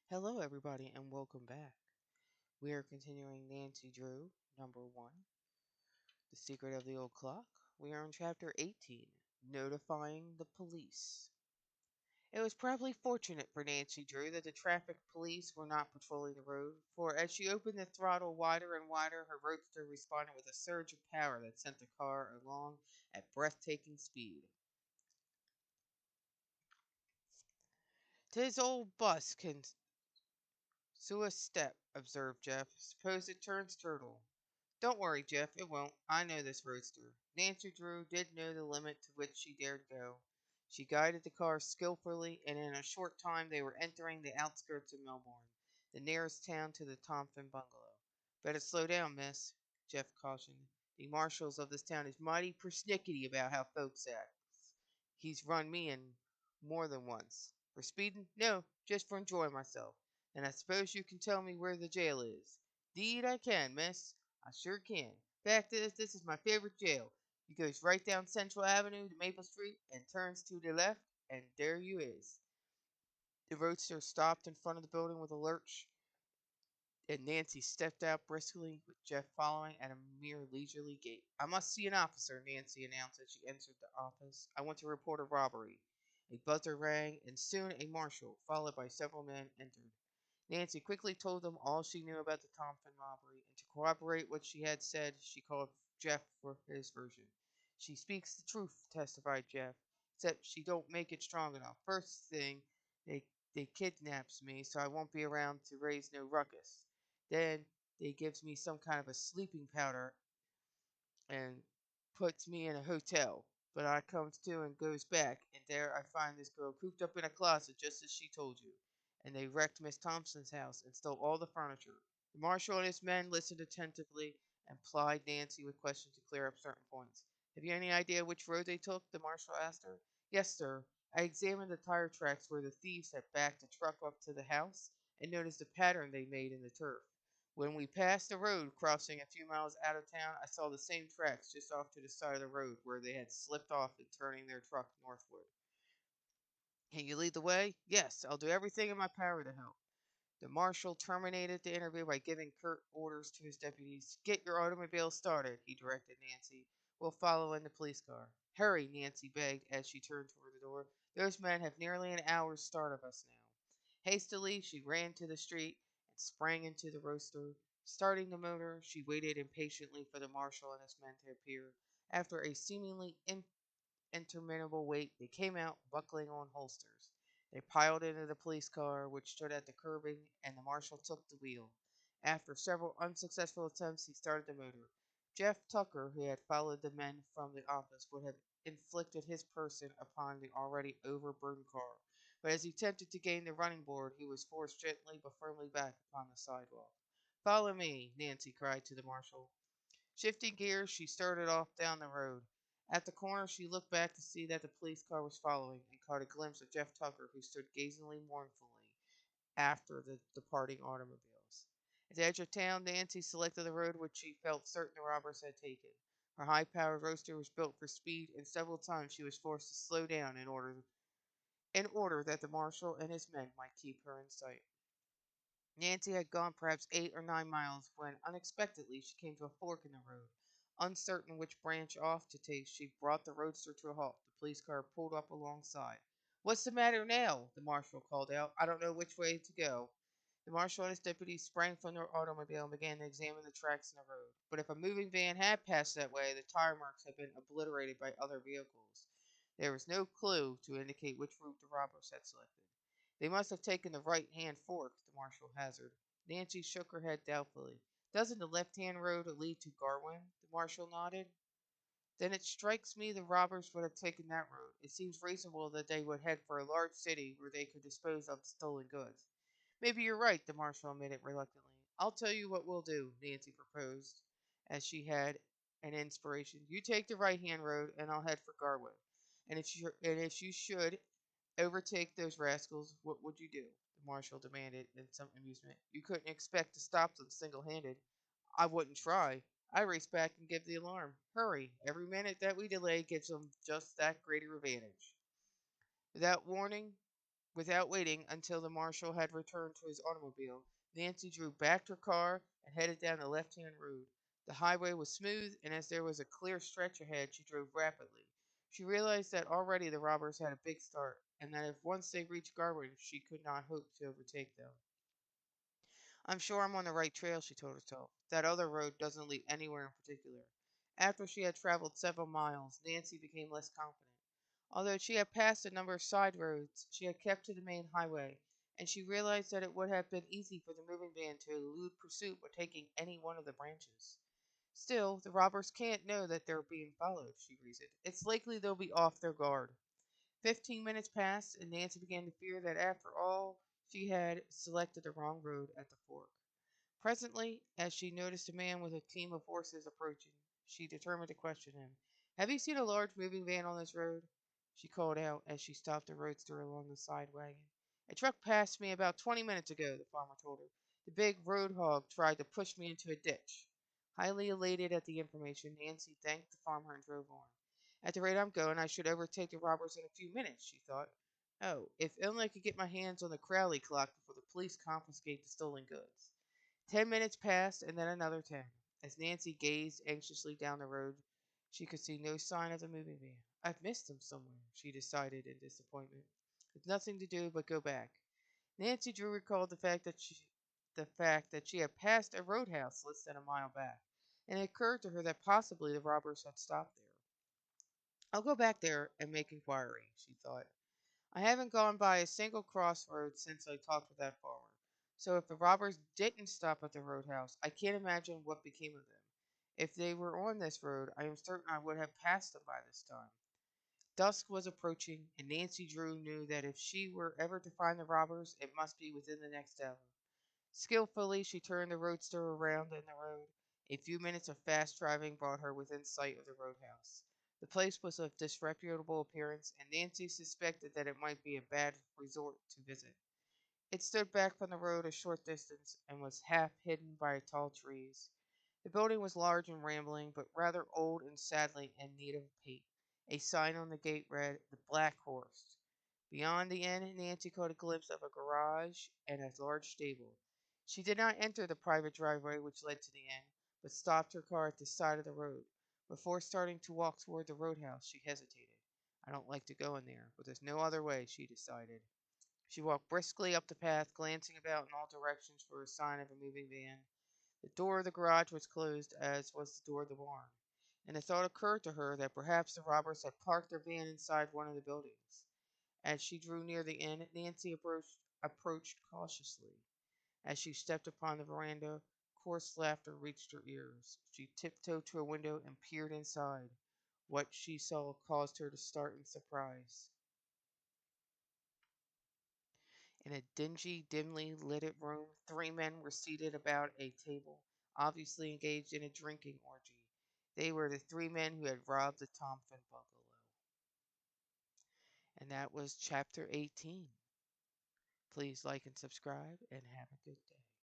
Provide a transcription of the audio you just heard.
Hello, everybody, and welcome back. We are continuing Nancy Drew, number one, The Secret of the Old Clock. We are on chapter 18, Notifying the Police. It was probably fortunate for Nancy Drew that the traffic police were not patrolling the road, for as she opened the throttle wider and wider, her roadster responded with a surge of power that sent the car along at breathtaking speed. "'Tis old bus can a step," observed Jeff. "Suppose it turns turtle." "Don't worry, Jeff, it won't. I know this roadster." Nancy Drew did know the limit to which she dared go. She guided the car skillfully, and in a short time they were entering the outskirts of Melbourne, the nearest town to the Thompson bungalow. "Better slow down, miss," Jeff cautioned. "The marshals of this town is mighty persnickety about how folks acts. He's run me in more than once. For speeding? No, just for enjoying myself. And I suppose you can tell me where the jail is." "'Deed I can, miss. I sure can. Fact is, this is my favorite jail. You goes right down Central Avenue to Maple Street and turns to the left, and there you is." The roadster stopped in front of the building with a lurch, and Nancy stepped out briskly, with Jeff following at a mere leisurely gait. "I must see an officer," Nancy announced as she entered the office. "I want to report a robbery." A buzzer rang, and soon a marshal, followed by several men, entered. Nancy quickly told them all she knew about the Thompson robbery, and to corroborate what she had said, she called Jeff for his version. "She speaks the truth," testified Jeff, "except she don't make it strong enough. First thing, they kidnaps me, so I won't be around to raise no ruckus. Then they gives me some kind of a sleeping powder and puts me in a hotel. But I comes to and goes back, and there I find this girl cooped up in a closet just as she told you. And they wrecked Miss Thompson's house and stole all the furniture." The marshal and his men listened attentively and plied Nancy with questions to clear up certain points. "Have you any idea which road they took?" the marshal asked her. "Yes, sir. I examined the tire tracks where the thieves had backed the truck up to the house and noticed the pattern they made in the turf. When we passed the road crossing a few miles out of town, I saw the same tracks just off to the side of the road where they had slipped off in turning their truck northward." "Can you lead the way?" "Yes, I'll do everything in my power to help." The marshal terminated the interview by giving curt orders to his deputies. "Get your automobile started," he directed Nancy. "We'll follow in the police car." "Hurry," Nancy begged as she turned toward the door. "Those men have nearly an hour's start of us now." Hastily, she ran to the street and sprang into the roadster. Starting the motor, she waited impatiently for the marshal and his men to appear. After a seemingly interminable wait, they came out, buckling on holsters. They piled into the police car, which stood at the curbing, and the marshal took the wheel. After several unsuccessful attempts, he started the motor. Jeff Tucker, who had followed the men from the office, would have inflicted his person upon the already overburdened car, but as he attempted to gain the running board, he was forced gently but firmly back upon the sidewalk. "Follow me," Nancy cried to the marshal. Shifting gears, she started off down the road. At the corner, she looked back to see that the police car was following, and caught a glimpse of Jeff Tucker, who stood gazingly mournfully after the departing automobiles. At the edge of town, Nancy selected the road which she felt certain the robbers had taken. Her high-powered roadster was built for speed, and several times she was forced to slow down in order that the marshal and his men might keep her in sight. Nancy had gone perhaps 8 or 9 miles when unexpectedly she came to a fork in the road. Uncertain which branch off to take, she brought the roadster to a halt. The police car pulled up alongside. "What's the matter now?" the marshal called out. "I don't know which way to go." The marshal and his deputies sprang from their automobile and began to examine the tracks in the road. But if a moving van had passed that way, the tire marks had been obliterated by other vehicles. There was no clue to indicate which route the robbers had selected. "They must have taken the right-hand fork," the marshal hazarded. Nancy shook her head doubtfully. "Doesn't the left-hand road lead to Garwin?" The marshal nodded. "Then it strikes me the robbers would have taken that road. It seems reasonable that they would head for a large city where they could dispose of the stolen goods." "Maybe you're right," the marshal admitted reluctantly. "I'll tell you what we'll do," Nancy proposed, as she had an inspiration. "You take the right-hand road, and I'll head for Garwin. And if you should overtake those rascals, what would you do?" the marshal demanded in some amusement. "You couldn't expect to stop them single-handed." "I wouldn't try. I race back and give the alarm. Hurry. Every minute that we delay gives them just that greater advantage." Without warning, Without waiting until the marshal had returned to his automobile, Nancy Drew backed her car and headed down the left-hand road. The highway was smooth, and as there was a clear stretch ahead, she drove rapidly. She realized that already the robbers had a big start, and that if once they reached Garwood, she could not hope to overtake them. I'm sure I'm on the right trail, she told herself. That other road doesn't lead anywhere in particular. After she had traveled several miles, Nancy became less confident. Although she had passed a number of side roads, she had kept to the main highway, and she realized that it would have been easy for the moving van to elude pursuit by taking any one of the branches. Still, the robbers can't know that they're being followed, she reasoned. It's likely they'll be off their guard. 15 minutes passed, and Nancy began to fear that after all she had selected the wrong road at the fork. Presently, as she noticed a man with a team of horses approaching, she determined to question him. "Have you seen a large moving van on this road?" she called out as she stopped the roadster along the side wagon. "A truck passed me about 20 minutes ago," the farmer told her. "The big road hog tried to push me into a ditch." Highly elated at the information, Nancy thanked the farmer and drove on. "At the rate I'm going, I should overtake the robbers in a few minutes," she thought. "Oh, if only I could get my hands on the Crowley clock before the police confiscate the stolen goods." 10 minutes passed, and then another 10. As Nancy gazed anxiously down the road, she could see no sign of the moving van. "I've missed him somewhere," she decided in disappointment. "With nothing to do but go back." Nancy Drew recalled the fact that she had passed a roadhouse less than a mile back, and it occurred to her that possibly the robbers had stopped there. "I'll go back there and make inquiry," she thought. "I haven't gone by a single crossroads since I talked with that farmer. So if the robbers didn't stop at the roadhouse, I can't imagine what became of them. If they were on this road, I am certain I would have passed them by this time." Dusk was approaching, and Nancy Drew knew that if she were ever to find the robbers, it must be within the next hour. Skillfully, she turned the roadster around in the road. A few minutes of fast driving brought her within sight of the roadhouse. The place was of disreputable appearance, and Nancy suspected that it might be a bad resort to visit. It stood back from the road a short distance, and was half hidden by tall trees. The building was large and rambling, but rather old and sadly in need of paint. A sign on the gate read, "The Black Horse." Beyond the inn, Nancy caught a glimpse of a garage and a large stable. She did not enter the private driveway which led to the inn, but stopped her car at the side of the road. Before starting to walk toward the roadhouse, she hesitated. "I don't like to go in there, but there's no other way," she decided. She walked briskly up the path, glancing about in all directions for a sign of a moving van. The door of the garage was closed, as was the door of the barn, and the thought occurred to her that perhaps the robbers had parked their van inside one of the buildings. As she drew near the inn, Nancy approached cautiously. As she stepped upon the veranda, coarse laughter reached her ears. She tiptoed to a window and peered inside. What she saw caused her to start in surprise. In a dingy, dimly lighted room, three men were seated about a table, obviously engaged in a drinking orgy. They were the three men who had robbed the Thompson bungalow. And that was chapter 18. Please like and subscribe, and have a good day.